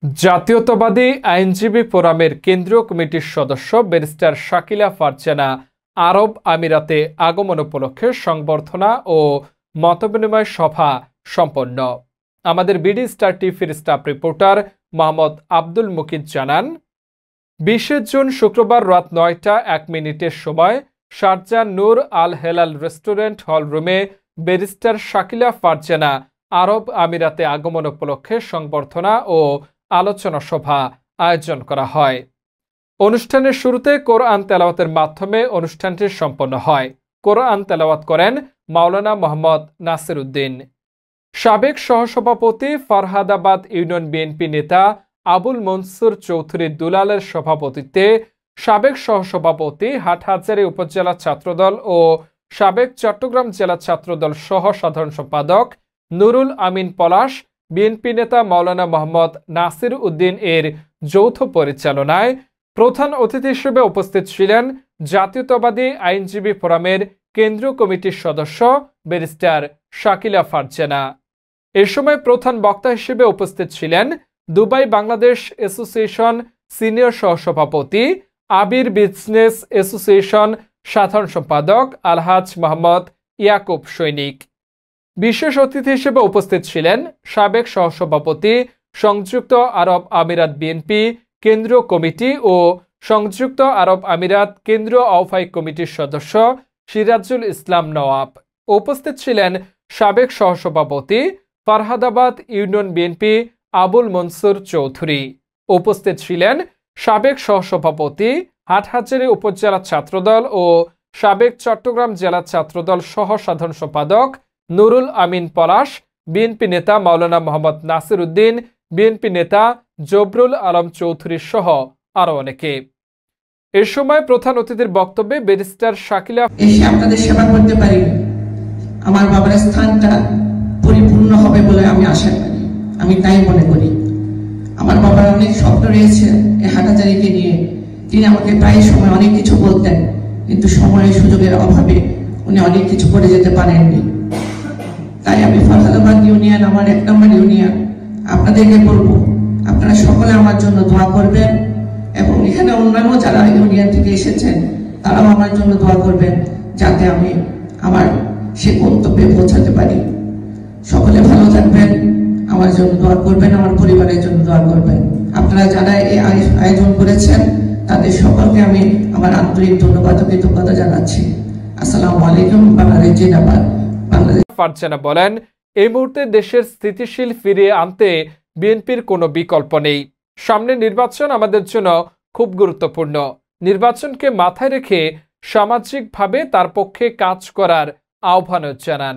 জাতীয়তাবাদী আইনজীবী ফোরামের কেন্দ্রীয় কমিটির সদস্য ব্যারিস্টার শাকিলা ফারজানা আরব আমিরাতে আগমন উপলক্ষে সংবর্ধনা ও মতবিনিময় সভা সম্পন্ন। আমাদের বিডি স্টার টিভির স্টাফ রিপোর্টার মোহাম্মদ আব্দুল মুকিত জানান, 20 জুন শুক্রবার রাত 9টা 1 মিনিটের সময় শারজাহ নূর আল হেলাল রেস্টুরেন্ট হল রুমে ব্যারিস্টার শাকিলা ফারজানা আরব আমিরাতে আগমন উপলক্ষে সংবর্ধনা ও আলোচনা সভা আয়োজন করা হয়। অনুষ্ঠানের শুরুতে কোরআন তেলাওয়াতের মাধ্যমে অনুষ্ঠানটি সম্পন্ন হয়। কোরআন তেলাওয়াত করেন মাওলানা মোহাম্মদ নাসির উদ্দিন। সাবেক সহসভাপতি ফরহাদাবাদ ইউনিয়ন বিএনপি নেতা আবুল মনসুর চৌধুরী দুলালের সভাপতিত্বে সাবেক সহসভাপতি হাটহাজারী উপজেলা ছাত্রদল ও সাবেক চট্টগ্রাম জেলা ছাত্রদল সহ সাধারণ সম্পাদক নুরুল আমিন পলাশ, বিএনপি নেতা মাওলানা মোহাম্মদ নাসির উদ্দিন এর যৌথ পরিচালনায় প্রধান অতিথি হিসেবে উপস্থিত ছিলেন জাতীয়তাবাদী আইনজীবী ফোরামের কেন্দ্রীয় কমিটির সদস্য ব্যারিস্টার শাকিলা ফারজানা। এ সময় প্রধান বক্তা হিসেবে উপস্থিত ছিলেন দুবাই বাংলাদেশ অ্যাসোসিয়েশন সিনিয়র সহসভাপতি, আবির বিজনেস অ্যাসোসিয়েশন সাধারণ সম্পাদক আলহাজ মোহাম্মদ ইয়াকুব সৈনিক। বিশেষ অতিথি হিসেবে উপস্থিত ছিলেন সাবেক সহসভাপতি সংযুক্ত আরব আমিরাত বিএনপি কেন্দ্রীয় কমিটি ও সংযুক্ত আরব আমিরাত কেন্দ্রীয় আহ্বায়ক কমিটির সদস্য সিরাজুল ইসলাম নওয়াব। উপস্থিত ছিলেন সাবেক সহসভাপতি ফরহাদাবাদ ইউনিয়ন বিএনপি আবুল মনসুর চৌধুরী। উপস্থিত ছিলেন সাবেক সহসভাপতি হাটহাজারী উপজেলা ছাত্রদল ও সাবেক চট্টগ্রাম জেলা ছাত্রদল সহ সাধারণ সম্পাদক নুরুল আমিন পলাশ, বিএনপি নেতা মাওলানা মোহাম্মদ নাসির উদ্দিন, বিএনপি নেতা জবরুল আলম চৌধুরী সহ আরো অনেকে। এ সময় প্রধান অতিথির বক্তব্যে ব্যারিস্টার শাকিলা আপনাদের সেবা করতে পারি, আমার বাবার স্থানটা পরিপূর্ণ হবে বলে আমি আশা করি, আমি তাই মনে করি। আমার বাবার অনেক স্বপ্ন রয়েছে এই হাটহাজারীকে নিয়ে। তিনি আমাকে প্রায় সময় অনেক কিছু বলতেন, কিন্তু সময়ের সুযোগের অভাবে উনি অনেক কিছু করে যেতে পারেননি। তাই আমি ফরহাদাবাদ ইউনিয়ন, আমার 1 নম্বর ইউনিয়ন, আপনাদেরকে বলবো আপনারা সকলে আমার জন্য দোয়া করবেন এবং এখানে অন্যান্য যারা ইউনিয়ন থেকে এসেছেন তারাও আমার জন্য দোয়া করবেন, যাতে আমি আমার সে গন্তব্যে পৌঁছাতে পারি। সকলে ভালো থাকবেন, আমার জন্য দোয়া করবেন, আমার পরিবারের জন্য দোয়া করবেন। আপনারা যারা এই আয়োজন করেছেন তাদের সকলকে আমি আমার আন্তরিক ধন্যবাদ ও কৃতজ্ঞতা জানাচ্ছি। আসসালামু আলাইকুম। বাংলাদেশ জিন্দাবাদ। ফারজানা বলেন, এই মুহূর্তে দেশের স্থিতিশীল ফিরিয়ে আনতে বিএনপির কোনো বিকল্প নেই। সামনে নির্বাচন আমাদের জন্য খুব গুরুত্বপূর্ণ। নির্বাচনকে মাথায় রেখে সামাজিকভাবে তার পক্ষে কাজ করার আহ্বান জানান।